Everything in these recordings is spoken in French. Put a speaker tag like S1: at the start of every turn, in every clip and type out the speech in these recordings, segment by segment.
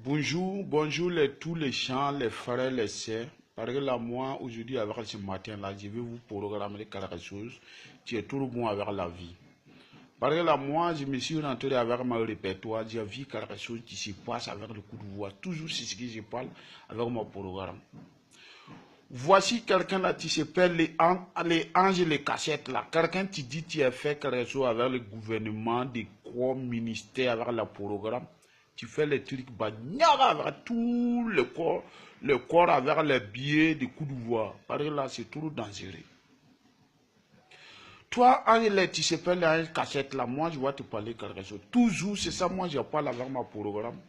S1: Bonjour, bonjour tous les chants, les frères, les sœurs. Parce que là, moi, aujourd'hui, avec ce matin-là, je vais vous programmer quelque chose qui est tout bon avec la vie. Parce que là, moi, je me suis rentré avec mon répertoire, j'ai vu quelque chose qui se passe avec le coup de voix. Toujours c'est ce que je parle avec mon programme. Voici quelqu'un là qui s'appelle les anges et les cassettes là. Quelqu'un qui dit tu as fait quelque chose avec le gouvernement, des corps, ministères, avec le programme. Tu fais les trucs bagnaga avec tout le corps avec les billets, des coups de voix. Parce que là, c'est trop dangereux. Toi, Angèle, tu s'appelles les cassette là. Moi, je vais te parler quelque chose. Toujours, c'est ça, moi, je parle avec mon programme.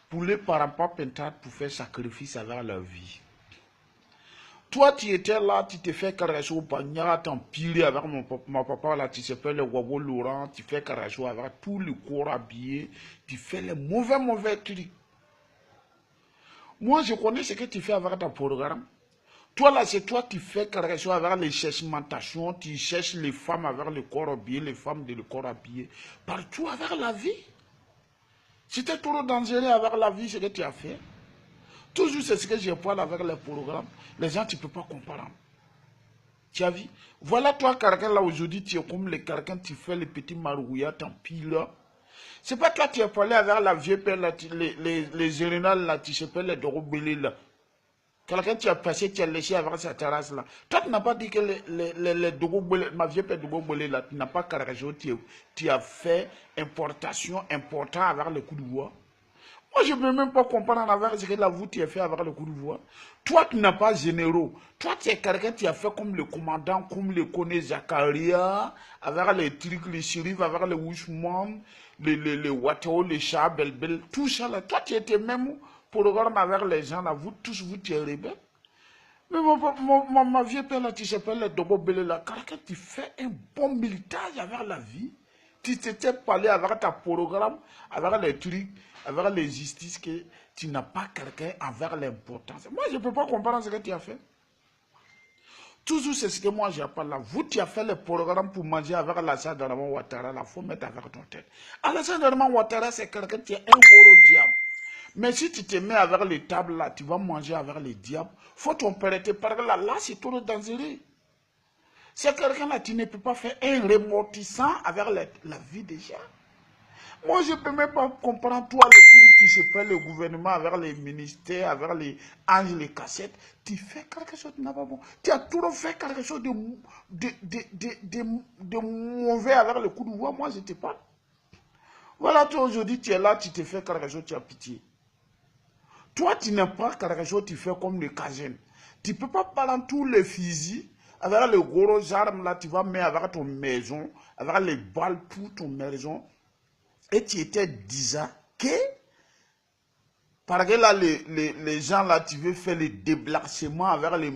S1: Pour les parents, pas pentades, pour faire sacrifice avec leur vie. Toi, tu étais là, tu te fais caresser au bagnard, t'empiler avec mon papa là, tu s'appelle le Wabo Laurent, tu fais caresser avec tout le corps habillé, tu fais les mauvais trucs. Moi, je connais ce que tu fais avec ton programme. Toi là, c'est toi qui fais caresser avec les cherchementations, tu cherches les femmes avec le corps habillé, les femmes de le corps habillé, partout avec la vie. C'était trop dangereux avec la vie, ce que tu as fait. Toujours c'est ce que je parle avec les programmes. Les gens, tu ne peux pas comprendre. Tu as vu? Voilà toi, quelqu'un là aujourd'hui, tu es comme les quelqu'un, tu fais les petits marouillas, tant pis là. C'est pas toi qui as parlé avec la vieille père là, les érénales là, tu s'appelles les dorobélés là. Quelqu'un qui a passé, tu as laissé avec sa terrasse là. Toi, tu n'as pas dit que les dorobélés, ma vieille père dorobélé là, tu n'as pas caractérisé, tu as fait important avec le coup de voix. Moi, je ne peux même pas comprendre avec ce que la voûte tu as fait avec le coup de voix. Toi, tu n'as pas généraux. Toi, tu es quelqu'un qui a fait comme le commandant, comme le connaît Zakaria, avec les trucs, les shérifs, avec les Wishman, les Watao, les Shah, Belbel, tout ça là. Toi, tu étais même programme avec les gens là, vous tous, vous, tu es rebelle. Mais ma vieille père là, tu s'appelles le Dobo Belé là, quelqu'un qui fait un bon militage avec la vie. Tu t'étais parlé avec ta programme, avec les trucs, avec les justices, que tu n'as pas quelqu'un avec l'importance. Moi, je ne peux pas comprendre ce que tu as fait. Toujours, c'est ce que moi, j'appelle là. Vous, tu as fait le programme pour manger avec Alassane Draman Ouattara, là, il faut mettre avec ton tête. Alassane Draman Ouattara, c'est quelqu'un qui est un gros diable. Mais si tu te mets avec les tables là, tu vas manger avec les diables. Faut ton prêter par là, là, c'est trop dangereux. C'est quelqu'un là, tu ne peux pas faire un remortissant avec la vie des gens. Moi, je ne peux même pas comprendre toi, le truc qui se fait le gouvernement avec les ministères, avec les anges, les cassettes. Tu fais quelque chose de pas bon. Tu as toujours fait quelque chose de mauvais avec le coup de voix. Moi, je ne te parle. Voilà, toi, aujourd'hui, tu es là, tu te fais quelque chose, tu as pitié. Toi, tu n'es pas quelque chose, tu fais comme les Cajuns. Tu ne peux pas prendre tous les fusils, avec les gros armes, là, tu vas mettre avec ton maison, avec les balles pour ton maison. Et tu étais déjà que, parce que là, les gens, là, tu veux faire les déplacements avec les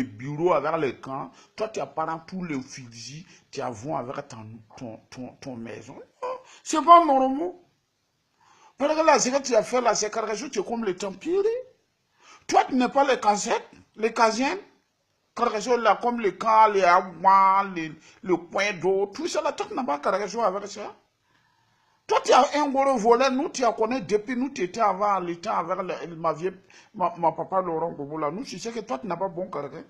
S1: bureaux, avec les camps. Toi, tu as pas tous les fusils, tu as vu avec ton maison. C'est pas normal. Parce que là, ce que tu as fait là, c'est quelque chose, tu es comme les Templiers. Toi, tu n'es pas les Casiens. Quelque chose là, comme les camps, les Aouans, le coin d'eau, tout ça là, toi, tu n'as pas quelque chose avec ça. Toi, tu as un gros volet, nous, tu as connu depuis, nous, tu étais avant le temps avec ma papa Laurent Bobo là. Nous, tu sais que toi, tu n'as pas bon caractère.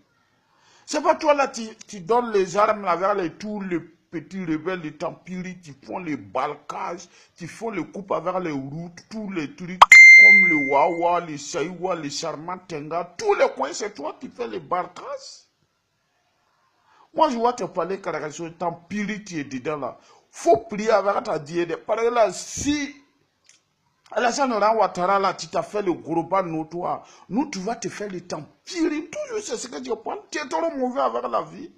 S1: C'est pas toi là, tu donnes les armes là, avec tous les petits rebelles, les Templiers, tu font les balkages, tu font les coupes avec les routes, tous les trucs, comme le Wawa, les Saïwa, les Charmantenga, tous les coins, c'est toi qui fais les balkages. Moi, je vois te parler caractère, Templiers, tu es dedans là. Faut prier avec ta diète. Par exemple, si Alassane Ouattara là, tu t'as fait le gros bas notoire, nous, tu vas te faire le temps pire. Toujours, c'est ce que tu parles. Tu es trop mauvais avec la vie.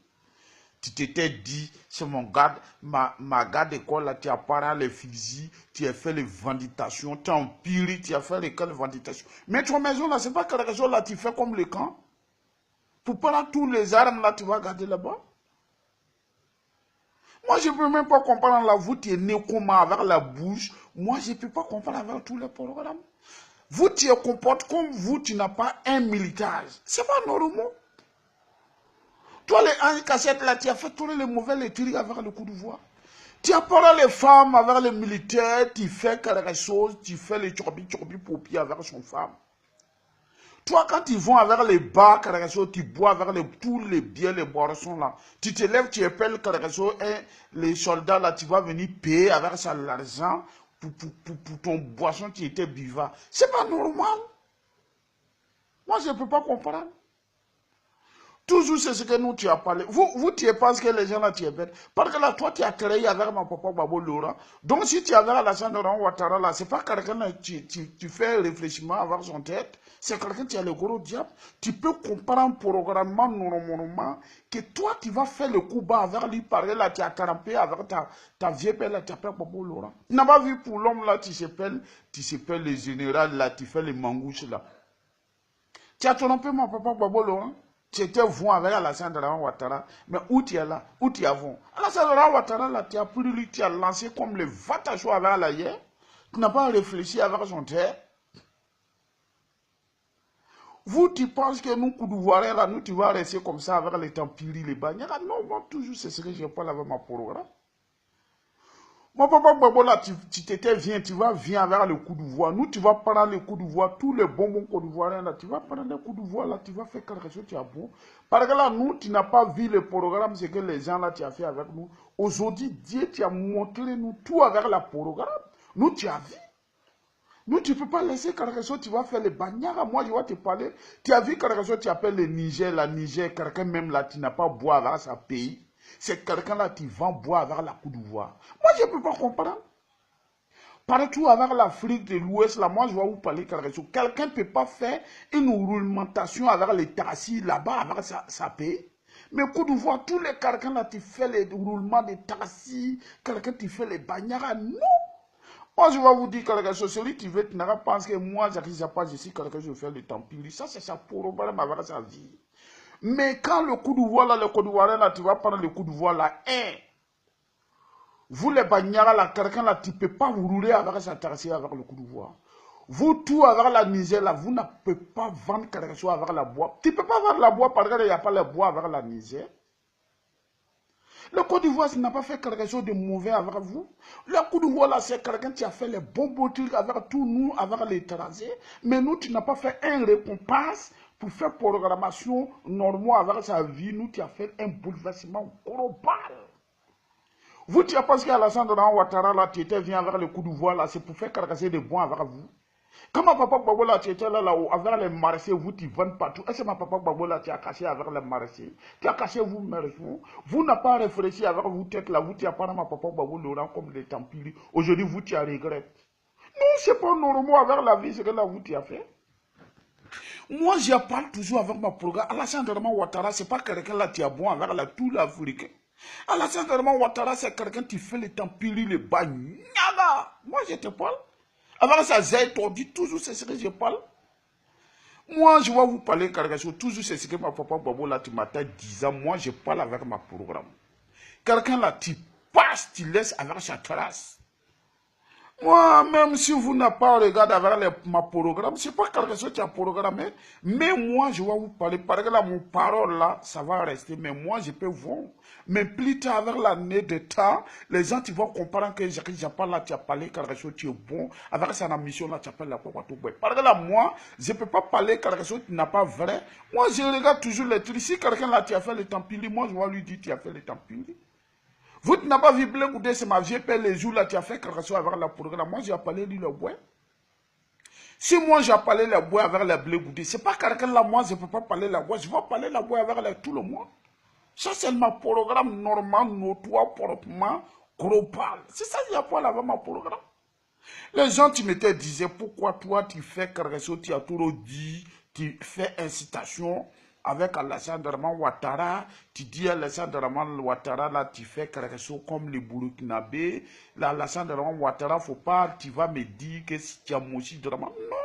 S1: Tu t'étais dit, c'est mon garde, ma garde d'école là, tu as parlé les fusils, tu as fait les vendications, tu as empiré, tu as fait les vendications. Mais ton maison là, c'est pas quelque chose là, tu fais comme le camp. Pour prendre tous les armes là, tu vas garder là-bas. Moi, je ne peux même pas comprendre la vous, tu es né comment avec la bouche. Moi, je ne peux pas comprendre avec tous les programmes. Vous, tu es comporte comme vous, tu n'as pas un militaire. C'est pas normal. Toi, les cassettes là, tu as fait tous les mauvais les tirs avec le coup de voix. Tu apparais les femmes avec les militaires, tu fais quelque chose, tu fais les tchorbi popi avec son femme. Toi, quand ils vont avec les bars, quelque chose, tu bois avec tous les biens, les boissons là. Tu te lèves, tu appelles quelque chose, et les soldats là, tu vas venir payer avec ça l'argent pour ton boisson qui était buvard. C'est pas normal. Moi, je ne peux pas comprendre. Toujours, c'est ce que nous, tu as parlé. Vous, tu pensez que les gens là, tu es bête. Parce que là, toi, tu as créé avec mon papa Babo Laurent. Donc, si tu as avec Alassane Ouattara là, c'est pas quelqu'un qui tu fais un réfléchissement avec son tête. C'est quelqu'un qui a le gros diable. Tu peux comprendre programmement, normalement, que toi, tu vas faire le coup bas avec lui. Par là, tu as crampé avec ta vieille pelle là, tu appelles Babo Laurent. Tu n'as pas vu pour l'homme là, tu s'appelles le général là, tu fais les mangouches là. Tu as trompé mon papa Babo Laurent. Tu étais vous avec Alassane Ouattara, mais où tu es là, où tu es avant. Alassane Ouattara, là, tu as pris lui, tu as lancé comme le vatacho avec la hier. Tu n'as pas réfléchi avec son tête. Vous, tu penses que nous, Koudouvarés, là, nous, tu vas rester comme ça avec les Tempiris, les Bagnaras. Non, moi, toujours, c'est ce que je parle avec ma programme. Mon papa Babo, là, tu t'étais tu vas venir avec le coup de voix. Nous, tu vas prendre le coup de voix, tous les bonbons Côte d'Ivoiriens, là, tu vas prendre le coup de voix, là, tu vas faire quelque chose, tu as bon. Parce que là, nous, tu n'as pas vu le programme, c'est que les gens, là, tu as fait avec nous. Aujourd'hui, Dieu, tu as montré nous tout avec le programme. Nous, tu as vu. Nous, tu ne peux pas laisser quelque chose, tu vas faire les bagnards. Moi, je vais te parler. Tu as vu quelque chose, tu appelles le Niger, la Niger, quelqu'un même là, tu n'as pas boire avec sa pays. C'est quelqu'un là qui va boire avec la Côte d'Ivoire. Moi, je ne peux pas comprendre. Partout avec l'Afrique de l'Ouest, là, moi, je vais vous parler quelque chose. Quelqu'un ne peut pas faire une roulementation avec les taxis là-bas, avec sa pays. Mais Côte d'Ivoire, tous les quelqu'un là, tu fais les roulements des taxis, quelqu'un qui fait les bagnards. Non! Moi, je vais vous dire quelque chose. Celui qui veut, tu n'auras pas pense que moi, j'arrive pas, je suis quelqu'un, je fais le Templiers. Ça, c'est sa problème avec sa vie. Mais quand le coup de voix là, le coup de voix là, tu vas prendre le coup de voix là, vous les bagnards là, quelqu'un là, tu ne peux pas vous rouler avec sa taxi avec le coup de voix. Vous tout avec la misère là, vous ne pouvez pas vendre quelque chose avec la bois. Tu ne peux pas vendre la bois parce qu'il n'y a pas le bois avec la misère. Le Côte d'Ivoire, ça n'a pas fait quelque chose de mauvais avec vous. Le Côte d'Ivoire, là, c'est quelqu'un qui a fait les bons trucs avec tous nous, avec l'étranger. Mais nous, tu n'as pas fait un récompense pour faire programmation normale avec sa vie. Nous, tu as fait un bouleversement global. Vous, tu as pensé qu'Alassane Ouattara, là, tu étais venu avec le Côte d'Ivoire, là, c'est pour faire quelque chose de bon avec vous. Quand ma papa Babo là, tu étais là, avec les maraîchers, vous tu vends partout. Est-ce que ma papa Babo là, tu as caché avec les maraîchers? Tu as caché vous, maraîchers. Vous n'avez pas réfléchi avec vous tête là, vous tu as pas ma papa Babo Laurent comme les Templiers. Aujourd'hui, vous tu as regret. Non, c'est pas normal avec la vie, ce que là, vous tu as fait. Moi, je parle toujours avec ma programme. Alassane Ouattara, c'est pas quelqu'un là qui a bon avec tout l'Africain. Alassane Ouattara, c'est quelqu'un qui fait les Templiers, les bagnaga. Moi, je te parle. Avec ça, j'ai dit toujours c'est ce que je parle. Moi, je vais vous parler quelque chose. Toujours c'est ce que ma papa Babo là, tu m'attends 10 ans. Moi, je parle avec ma programme. Quelqu'un là, tu passes, tu laisses avec sa trace. Moi, même si vous n'avez pas regardé avec ma programme, ce n'est pas quelque chose qui a programmé. Mais moi, je vais vous parler. Parce que là, mon parole là, ça va rester. Mais moi, je peux voir. Mais plus tard, avec l'année de temps, les gens tu vont comprendre que j'ai pas là, tu as parlé quelque chose qui est bon. Avec sa mission là, tu appelles la quoi tout bon. Parce que là, moi, je ne peux pas parler quelque chose qui n'est pas vrai. Moi, je regarde toujours les trucs. Si quelqu'un là, tu as fait le Templiers, moi, je vais lui dire, tu as fait le Templiers. Vous n'avez pas vu Blé Goudé, c'est ma vieille père les jours là, tu as fait quelque chose avec la programme. Moi, j'ai appelé lui le bois. Si moi, j'ai appelé le bois avec le Blé Goudé, ce n'est pas quelqu'un là, moi, je ne peux pas parler la bois. Je vais parler la bois avec tout le monde. Ça, c'est ma programme normal, notoire, proprement, global. C'est ça que j'ai appelé avec ma programme. Les gens, tu me disaient, pourquoi toi, tu fais quelque chose, tu as toujours dit, tu fais incitation. Avec Alassane Ouattara, tu dis à Alassane Ouattara, là, tu fais quelque chose comme les Burkinabés. Là, Alassane Ouattara, faut pas, tu vas me dire que si tu as Moussi Draman. Non.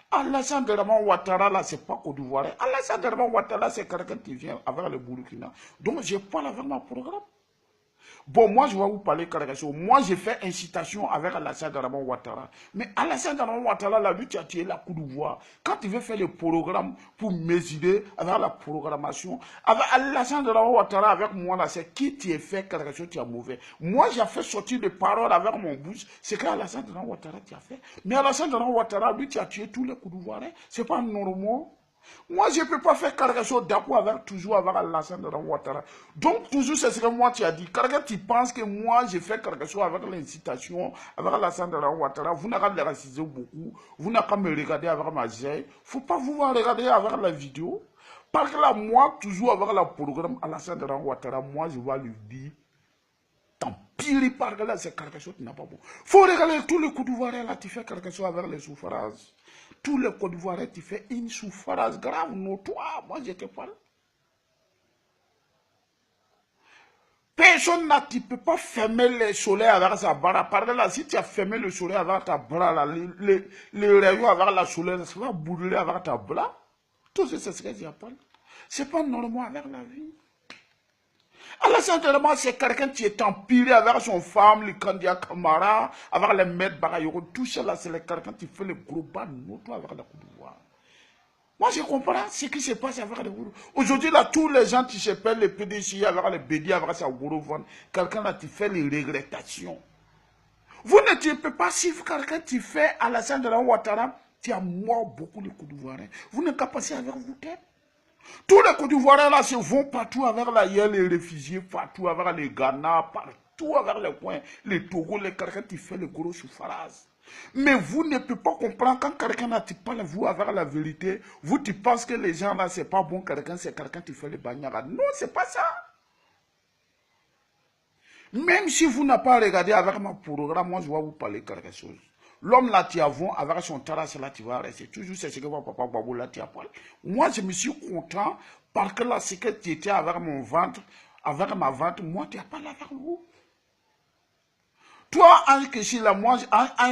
S1: Alassane Ouattara, là, c'est pas Côte d'Ivoire. Alassane Ouattara, c'est quelqu'un qui vient avec le Burkina. Donc, je parle avec mon programme. Bon, moi, je vais vous parler carrément. Moi, j'ai fait incitation avec Alassane Dramane Ouattara. Mais Alassane Dramane Ouattara, là, lui, tu as tiré la Côte d'Ivoire. Quand il veut faire le programme pour m'aider avec la programmation, avec Alassane Dramane Ouattara, avec moi, là, c'est qui tu as fait carrément, tu as mauvais. Moi, j'ai fait sortir des paroles avec mon bouche. C'est qu'Alassane Dramane Ouattara, tu as fait. Mais Alassane Dramane Ouattara, lui, tu as tué tous les Côte d'Ivoiriens. C'est pas normal. Moi, je ne peux pas faire quelque chose d'accord avec toujours avec Alassane Dramane Ouattara. Donc, toujours, c'est ce que moi, tu as dit. Quelqu'un, tu penses que moi, j'ai fait quelque chose avec l'incitation, avec Alassane Dramane Ouattara. Vous n'avez pas racisé beaucoup. Vous n'avez pas me regarder avec ma gêne. Il ne faut pas vous regarder avec la vidéo. Parce que là, moi, toujours avec le programme Alassane Dramane Ouattara, moi, je vais lui dire, tant pis, parce que là, c'est quelque chose qui n'a pas bon. Il faut regarder tous les coups d'Ivoiriens, là, tu fais quelque chose avec les souffrances. Tous les Côte d'Ivoiriens, tu fais une souffrance grave, notoire. Moi, je te parle. Personne n'a, tu ne peux pas fermer le soleil avec sa barre. Par là, si tu as fermé le soleil avec ta bras, là, les rayons avec la soleil, ça va brûler avec ta bras. Tout ça, c'est ce que je parle. Ce n'est pas normal avec la vie. Alassane Dramane, c'est quelqu'un qui est empiré avec son femme, le candidat Camara, avec les maîtres Bagayoko. Tout cela, c'est quelqu'un qui fait le gros bas notoire avec la Côte d'Ivoire. Moi, je comprends ce qui se passe avec les gourous. Aujourd'hui, là, tous les gens qui s'appellent les PDC, avec les BD, avec sa gourou, quelqu'un là, qui fait les regrettations. Vous ne pouvez pas suivre quelqu'un qui fait Alassane Dramane Ouattara, qui a mort beaucoup de Côte d'Ivoiriens. Vous n'êtes pas passé avec vous tête. Tous les Côte d'Ivoiriens là se vont partout avec les réfugiés, partout avec les Ghana, partout avec les coins, les Togo, les quelqu'un qui fait les gros souffrances. Mais vous ne pouvez pas comprendre quand quelqu'un là tu parles vous avec la vérité, vous tu penses que les gens là c'est pas bon quelqu'un, c'est quelqu'un qui fait les bagnards. Non, c'est pas ça. Même si vous n'avez pas regardé avec mon programme, moi je vais vous parler quelque chose. L'homme là, tu as vu, avec son terrasse là, tu vas rester. Toujours, c'est ce que mon papa Babou là, tu as parlé. Moi, je me suis content parce que là, c'est que tu étais avec mon ventre, avec ma ventre, moi, tu n'as pas là avec vous. Toi, là, moi,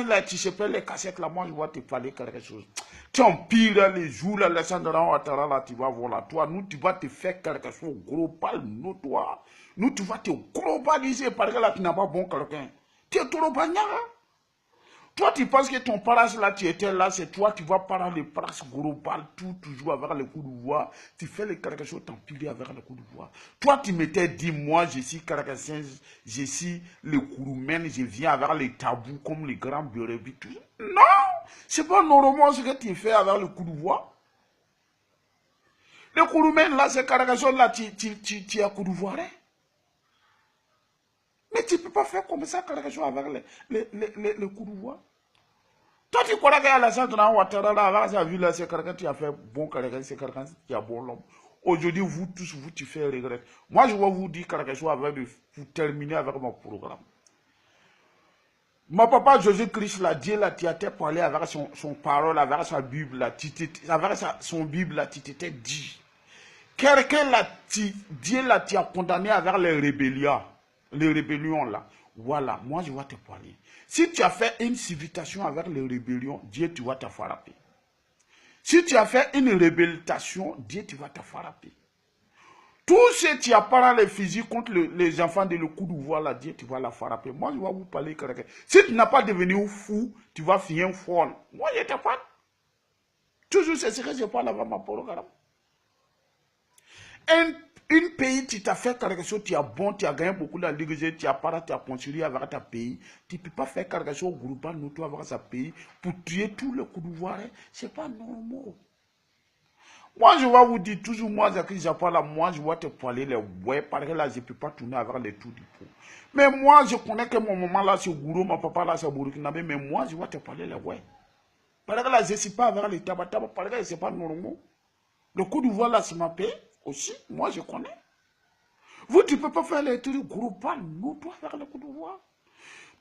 S1: là, tu sais pas les cassettes là, moi, je vais te parler quelque chose. Tu empires les jours là, les Dramane Ouattara là, tu vas voir là. Toi, nous, tu vas te faire quelque chose global, nous, toi. Nous, tu vas te globaliser parce que là, tu n'as pas bon quelqu'un. Tu es trop bagnard. Toi, tu penses que ton parage là, tu étais là, c'est toi, tu vas parler les prases globales, tout, toujours avec le coup de voix. Tu fais les quelque chose, t'empiler avec le coup de voix. Toi, tu m'étais dit, moi, je suis Caracassin, je suis le Kouroumen, je viens avec les tabous comme les grands Bérébi, tout ça. Non, c'est pas normalement ce que tu fais avec le coup de voix. Le Kouroumen là, c'est Caracassin là, tu as coup de voix, hein? Mais tu ne peux pas faire comme ça Caracassin avec le coup de voix. Toi, tu crois qu'Alassane Dramane Ouattara, là, avec sa vie, là, c'est quelqu'un qui a fait bon caractère, c'est quelqu'un qui a bon l'homme. Aujourd'hui, vous tous, vous, tu fais regret. Moi, je vais vous dire quelque chose avant de terminer avec mon programme. Mon papa Jésus-Christ, là, Dieu, là, tu as parlé avec son parole, avec sa Bible, là, avec son Bible, là, tu t'étais dit. Quelqu'un, là, Dieu, là, tu as condamné avec les rébellions, là. Voilà, moi, je vais te parler. Si tu as fait une civilisation avec les rébellions, Dieu, tu vas te frapper. Si tu as fait une réhabilitation, Dieu, tu vas te frapper. Tout ce qui a parlé les fusils contre les enfants de le coup d'Ivoire, là, Dieu, tu vas la frapper. Moi, je vais vous parler. Si tu n'as pas devenu fou, tu vas finir folle. Moi, je te parle. Toujours, c'est ce que je parle avant ma programme. Un pays, tu t'as fait quelque chose, tu as bon, tu as gagné beaucoup de la Ligue, tu as parlé, tu as construit avec ta pays. Tu ne peux pas faire quelque chose groupal, nous, toi, avec sa pays, pour tuer tout le coup d'Ivoire. Ce n'est pas normal. Moi, je vais vous dire toujours, moi, je parle, moi, je vais te parler les ouais, parce que là, je ne peux pas tourner avec les tout du pot. Mais moi, je connais que mon maman là, c'est Gourou, mon papa là, c'est Burkinabé, mais moi, je vais te parler les ouais. Parce que là, je ne suis pas avec les tabac, parce que ce n'est pas normal. Le coup d'Ivoire là, c'est ma paix. Aussi, moi je connais. Vous, tu ne peux pas faire les trucs groupaux, nous, toi, faire le coup de voix.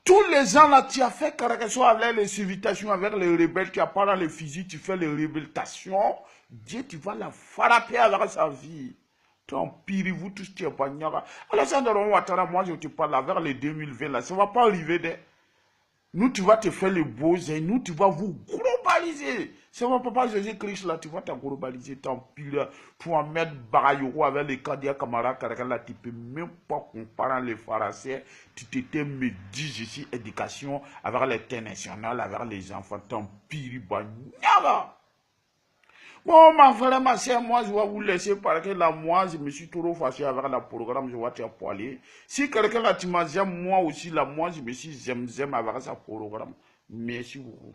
S1: Tous les gens là, tu as fait quelque chose avec les civilisations, avec les rebelles, tu as parlé les fusils, tu fais les réhabilitations. Dieu, tu vas la frapper avec sa vie. Tu empires, vous tous, tu es bagnara. Alassane Dramane Ouattara, moi je te parle avec les 2020 là, ça ne va pas arriver. Nous, tu vas te faire les beaux et nous, tu vas vous globaliser. C'est mon papa Jésus-Christ là, tu vas t'en globaliser, t'empiler, pour en mettre bagaillot avec les cadets camarades, là, tu peux même pas comparer les Pharisaïens, tu t'étais me dis ici, éducation, avec l'international, avec les enfants, t'empiler, bagnaga. Bon, ma frère, ma soeur, moi, je vais vous laisser parce que là, moi, je me suis trop fâché avec le programme, je vais te poiler. Si quelqu'un là, tu m'as moi aussi, là, moi, je me suis j'aime avec ce programme. Merci beaucoup.